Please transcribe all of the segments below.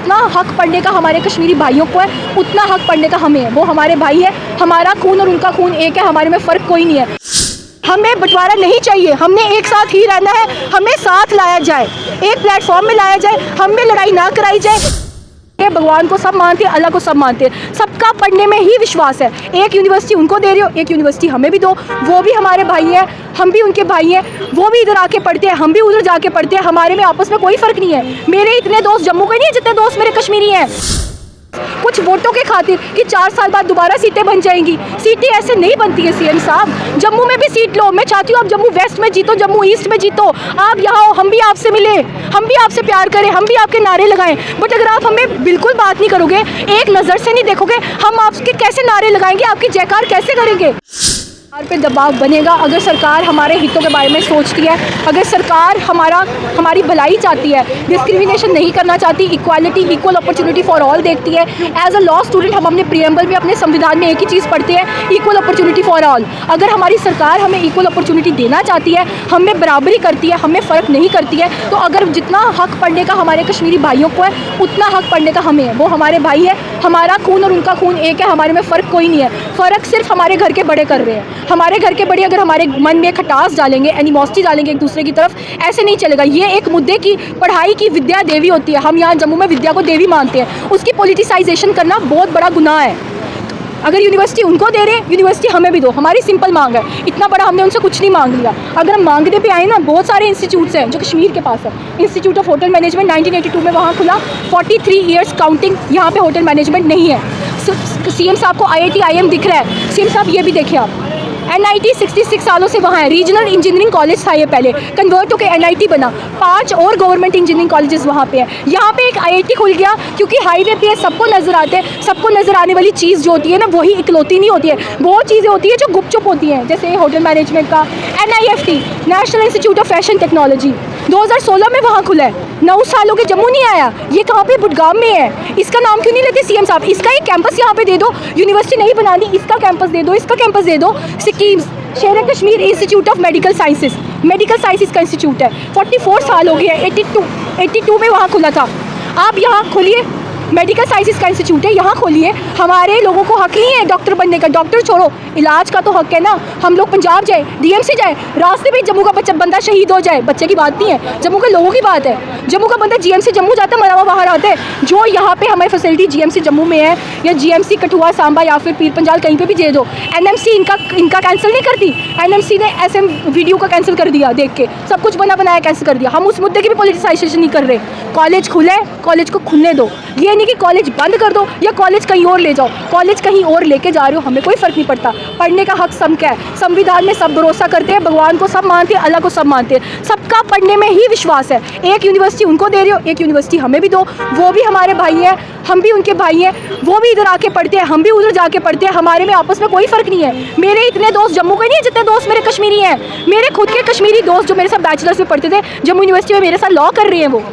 जितना हक पढ़ने का हमारे कश्मीरी भाइयों को है उतना हक पढ़ने का हमें है। वो हमारे भाई है, हमारा खून और उनका खून एक है, हमारे में फ़र्क कोई नहीं है। हमें बंटवारा नहीं चाहिए, हमने एक साथ ही रहना है, हमें साथ लाया जाए, एक प्लेटफॉर्म में लाया जाए, हम में लड़ाई ना कराई जाए। भगवान को सब मानते हैं, अल्लाह को सब मानते हैं, सबका पढ़ने में ही विश्वास है। एक यूनिवर्सिटी उनको दे रहे हो, एक यूनिवर्सिटी हमें भी दो, वो भी हमारे भाई हैं, हम भी उनके भाई हैं, वो भी इधर आके पढ़ते हैं, हम भी उधर जाके पढ़ते हैं, हमारे में आपस में कोई फ़र्क नहीं है। मेरे इतने दोस्त जम्मू के नहीं है जितने दोस्त मेरे कश्मीरी हैं। कुछ वोटों के खातिर कि 4 साल बाद दोबारा सीटें बन जाएंगी, सीटें ऐसे नहीं बनती है सीएम साहब। जम्मू में भी सीट लो, मैं चाहती हूँ आप जम्मू वेस्ट में जीतो, जम्मू ईस्ट में जीतो, आप यहाँ हो, हम भी आपसे मिले, हम भी आपसे प्यार करें, हम भी आपके नारे लगाएं। बट अगर आप हमें बिल्कुल बात नहीं करोगे, एक नज़र से नहीं देखोगे, हम आपके कैसे नारे लगाएंगे, आपकी जयकार कैसे करेंगे। सरकार पे दबाव बनेगा अगर सरकार हमारे हितों के बारे में सोचती है, अगर सरकार हमारी भलाई चाहती है, डिस्क्रिमिनेशन नहीं करना चाहती, equality equal opportunity for all देखती है। एज अ लॉ स्टूडेंट हम अपने प्रीएम्बल में अपने संविधान में एक ही चीज़ पढ़ते हैं, इक्वल अपॉर्चुनिटी फॉर ऑल। अगर हमारी सरकार हमें इक्वल अपॉर्चुनिटी देना चाहती है, हमें बराबरी करती है, हमें फ़र्क नहीं करती है, तो अगर जितना हक पढ़ने का हमारे कश्मीरी भाइयों को है उतना हक पढ़ने का हमें है। वो हमारे भाई है, हमारा खून और उनका खून एक है, हमारे में फ़र्क कोई नहीं है। फ़र्क सिर्फ हमारे घर के बड़े कर रहे हैं। हमारे घर के बड़े अगर हमारे मन में खटास डालेंगे, एनिमोसिटी डालेंगे एक दूसरे की तरफ, ऐसे नहीं चलेगा। ये एक मुद्दे की पढ़ाई की विद्या देवी होती है, हम यहाँ जम्मू में विद्या को देवी मानते हैं, उसकी पॉलिटिसाइजेशन करना बहुत बड़ा गुनाह है। अगर यूनिवर्सिटी उनको दे रहे हैं, यूनिवर्सिटी हमें भी दो, हमारी सिंपल मांग है, इतना बड़ा हमने उनसे कुछ नहीं मांग लिया। अगर हम मांगने पे आए ना, बहुत सारे इंस्टीट्यूट्स हैं जो कश्मीर के पास है। इंस्टीट्यूट ऑफ होटल मैनेजमेंट 1982 में वहाँ खुला, 43 ईयर्स काउंटिंग, यहाँ पे होटल मैनेजमेंट नहीं है। सीएम साहब को IIT IIM दिख रहा है, सीएम साहब ये भी देखें आप, NIT 66 सालों से वहाँ है। रीजनल इंजीनियरिंग कॉलेज था ये पहले, कन्वर्ट होकर NIT बना, 5 और गवर्नमेंट इंजीनियरिंग कॉलेजेस वहाँ पे है। यहाँ पे एक IIT खुल गया क्योंकि हाईवे पे सबको नज़र आते हैं, सबको नज़र आने वाली चीज़ जो होती है ना, वही इकलौती नहीं होती है, बहुत चीज़ें होती है जो गुपचुप होती हैं, जैसे होटल मैनेजमेंट का। NIFT national institute of fashion technology 2016 में वहाँ खुला है, 9 सालों के जम्मू नहीं आया। ये कहाँ पे? बुडगाम में है। इसका नाम क्यों नहीं लेते सीएम साहब? इसका एक कैंपस यहाँ पे दे दो, यूनिवर्सिटी नहीं बनानी, इसका कैंपस दे दो, इसका कैंपस दे दो। शेर Kashmir institute of medical sciences का इंस्टीट्यूट है, 44 साल हो गए हैं, 82 में वहाँ खुला था। आप यहाँ खोलिए, मेडिकल साइंसेज का इंस्टीट्यूट है, यहाँ खोलिए। हमारे लोगों को हक नहीं है डॉक्टर बनने का, डॉक्टर छोड़ो, इलाज का तो हक है ना। हम लोग पंजाब जाए, DMC जाए, रास्ते में जम्मू का बंदा शहीद हो जाए, बच्चे की बात नहीं है, जम्मू के लोगों की बात है। जम्मू का बंदा GMC जम्मू जाता है, मरा हुआ बाहर आता है। जो यहाँ पे हमारी फैसिलिटी GMC जम्मू में है, या GMC कठुआ, सांबा या फिर पीर पंजाल, कहीं पे भी दे दो। NMC इनका कैंसिल नहीं करती, NMC ने SM वीडियो का कैंसिल कर दिया, देख के सब कुछ बना बनाया कैंसिल कर दिया। हम उस मुद्दे की भी पॉलिटिसाइजेशन नहीं कर रहे। कॉलेज खुले, कॉलेज को खुलने दो, ये नहीं कि कॉलेज बंद कर दो या कॉलेज कहीं और ले जाओ। कॉलेज कहीं और लेके जा रहे हो, हमें कोई फ़र्क नहीं पड़ता। पढ़ने का हक सबका है, संविधान में सब भरोसा करते हैं, भगवान को सब मानते हैं, अल्लाह को सब मानते हैं, सबका पढ़ने में ही विश्वास है। एक यूनिवर्सिटी उनको दे रहे हो, एक यूनिवर्सिटी हमें भी दो, वो भी हमारे भाई हैं, हम भी उनके भाई हैं, वो भी इधर आके पढ़ते हैं, हम भी उधर जाके पढ़ते हैं, हमारे में आपस में कोई फ़र्क नहीं है। मेरे इतने दोस्त जम्मू के नहीं है जितने दोस्त मेरे कश्मीरी हैं। मेरे खुद के कश्मीरी दोस्त जो मेरे साथ बैचलर्स में पढ़ते थे, जम्मू यूनिवर्सिटी में मेरे साथ लॉ कर रहे हैं, वो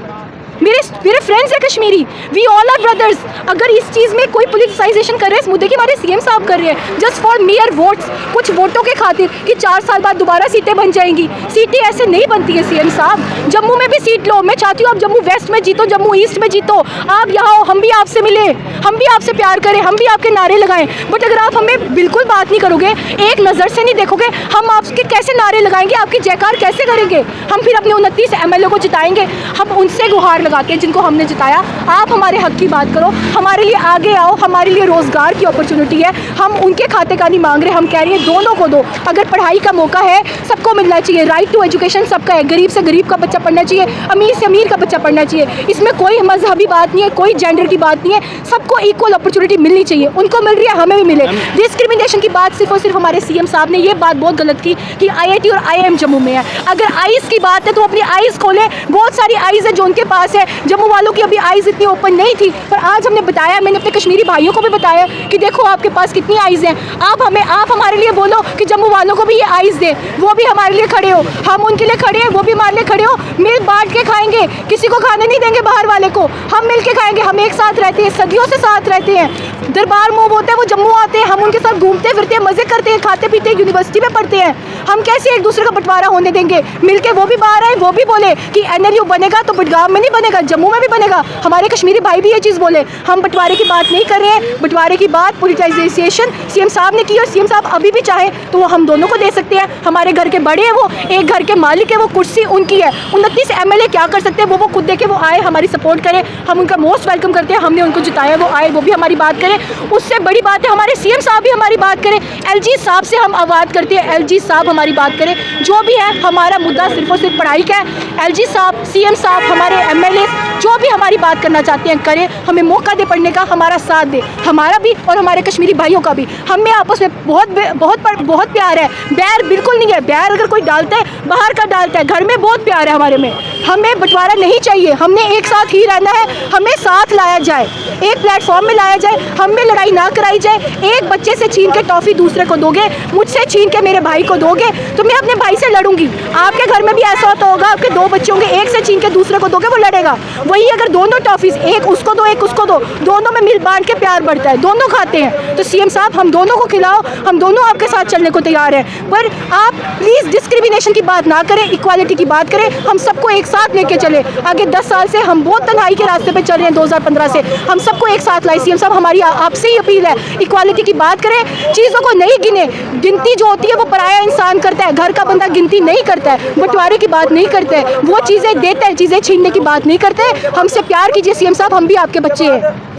मेरे फ्रेंड्स हैं Kashmiri. We all are brothers. अगर इस चीज़ में कोई पॉलिटिसाइजेशन कर रहे हैं, इस मुद्दे की हमारे सीएम साहब कर रहे हैं जस्ट फॉर मियर वोट्स, कुछ वोटों के खातिर कि 4 साल बाद दोबारा सीटें बन जाएंगी, सीटें ऐसे नहीं बनती है सीएम साहब। जम्मू में भी सीट लो, मैं चाहती हूँ आप जम्मू वेस्ट में जीतो, जम्मू ईस्ट में जीतो, आप यहाँ हो, हम भी आपसे मिले, हम भी आपसे प्यार करें, हम भी आपके नारे लगाएं। बट अगर आप हमें बिल्कुल बात नहीं करोगे, एक नज़र से नहीं देखोगे, हम आपके कैसे नारे लगाएंगे, आपकी जयकार कैसे करेंगे। हम फिर अपने 29 MLA को जिताएंगे, हम उनसे गुहार लगाते हैं जिनको हमने जिताया। आप हमारे हक की बात करो, हमारे लिए आगे आओ, हमारे लिए रोज़गार की अपॉर्चुनिटी है, हम उनके खाते का नहीं मांग रहे, हम कह रहे हैं दोनों को दो। अगर पढ़ाई का मौका है, सबको मिलना चाहिए, राइट टू एजुकेशन सबका है, गरीब से गरीब का बच्चा पढ़ना चाहिए, अमीर से अमीर का बच्चा पढ़ना चाहिए। इसमें कोई मजहबी बात नहीं है, कोई जेंडर की बात नहीं है, सबको इक्वल अपॉर्चुनिटी मिलनी चाहिए। उनको मिल रही है, हमें भी मिले। डिस्क्रिमिनेशन की बात सिर्फ और सिर्फ हमारे CM साहब ने ये बात बहुत गलत की कि IIT और IIM जम्मू में है। अगर आइज़ की बात है तो अपनी आइज़ खोलें, बहुत सारी आइज़ है जो उनके पास है, जम्मू वालों की अभी आइज़ इतनी ओपन नहीं थी, पर आज हमने बताया, मैंने अपने कश्मीरी भाइयों को भी बताया कि देखो आपके पास कितनी आइज़ हैं। आप हमारे लिए बोलो कि जम्मू वालों को भी ये आइज़ दें, वो भी हमारे लिए खड़े हो, हम उनके लिए खड़े हैं, वो भी हमारे लिए खड़े हो। मिल बांट के खाएंगे, किसी को खाने नहीं देंगे बाहर वाले को, हम मिल के खाएंगे। हम एक साथ रहते हैं, सदियों से साथ रहते हैं। दरबार मूव होते हैं, वो जम्मू आते हैं, हम उनके साथ घूमते फिरते हैं, मज़े करते हैं, खाते पीते हैं, यूनिवर्सिटी में पढ़ते हैं। हम कैसे एक दूसरे का बंटवारा होने देंगे? मिल के वो भी बाहर आए, वो भी बोले कि NLU बनेगा तो बुडगाम में नहीं बनेगा, जम्मू में भी बनेगा। हमारे कश्मीरी भाई भी ये चीज़ बोले, हम बंटवारे की बात नहीं कर रहे हैं। बंटवारे की बात पॉलिटिसाइजेशन सीएम साहब ने की और सीएम साहब अभी भी चाहे तो वो हम दोनों को दे सकते हैं। हमारे घर के बड़े हैं, वो एक घर के मालिक है, वो कुर्सी उनकी है। 29 एमएलए क्या कर सकते हैं, वो खुद देखे, वो आए हमारी सपोर्ट करें, हम उनका मोस्ट वेलकम करते हैं। हमने उनको जिताया, वो आए, वो भी हमारी बात करें। उससे बड़ी बात है हमारे सीएम साहब भी हमारी बात करें। एलजी साहब से हम आवाज़ करते हैं, एलजी साहब हमारी बात करें। जो भी है हमारा मुद्दा सिर्फ और सिर्फ पढ़ाई का है। एलजी साहब, सीएम साहब, हमारे एमएलए जो भी हमारी बात करना चाहते हैं करें, हमें मौका दे पढ़ने का, हमारा साथ दे, हमारा भी और हमारे कश्मीरी भाइयों का भी। हमें आपस में बहुत प्यार है, बैर बिल्कुल नहीं है। बैर अगर कोई डालता है बाहर का डालता है, घर में बहुत प्यार है हमारे में। हमें बंटवारा नहीं चाहिए, हमने एक साथ ही रहना है। हमें साथ लाया जाए, एक प्लेटफॉर्म में लाया जाए, हम में लड़ाई ना कराई जाए। एक बच्चे से छीन के टॉफ़ी दूसरे को दोगे, मुझसे छीन के मेरे भाई को दोगे तो मैं अपने भाई से लड़ूंगी। आपके घर में भी ऐसा होता होगा, आपके दो बच्चे होंगे, एक से छीन के दूसरे को दोगे, वो लड़ेगा। वही अगर दोनों टॉफ़ीज़, एक उसको दो एक उसको दो, दोनों में मिल बांट के प्यार बढ़ता है, दोनों खाते हैं। तो सीएम साहब हम दोनों को खिलाओ, हम दोनों आपके साथ चलने को तैयार हैं। पर आप प्लीज़ डिस्क्रिमिनेशन की बात ना करें, इक्वालिटी की बात करें। हम सबको एक साथ लेके चले। आगे 10 साल से हम बहुत तन्हाई के रास्ते पे चल रहे हैं, 2015 से हम सबको एक साथ लाए। सीएम साहब हमारी आपसे ही अपील है, इक्वालिटी की बात करें, चीज़ों को नहीं गिने। गिनती जो होती है वो पराया इंसान करता है, घर का बंदा गिनती नहीं करता है, बंटवारे की बात नहीं करते हैं, वो चीज़ें देते हैं, चीज़ें छीनने की बात नहीं करते। हमसे प्यार कीजिए सीएम साहब, हम भी आपके बच्चे हैं।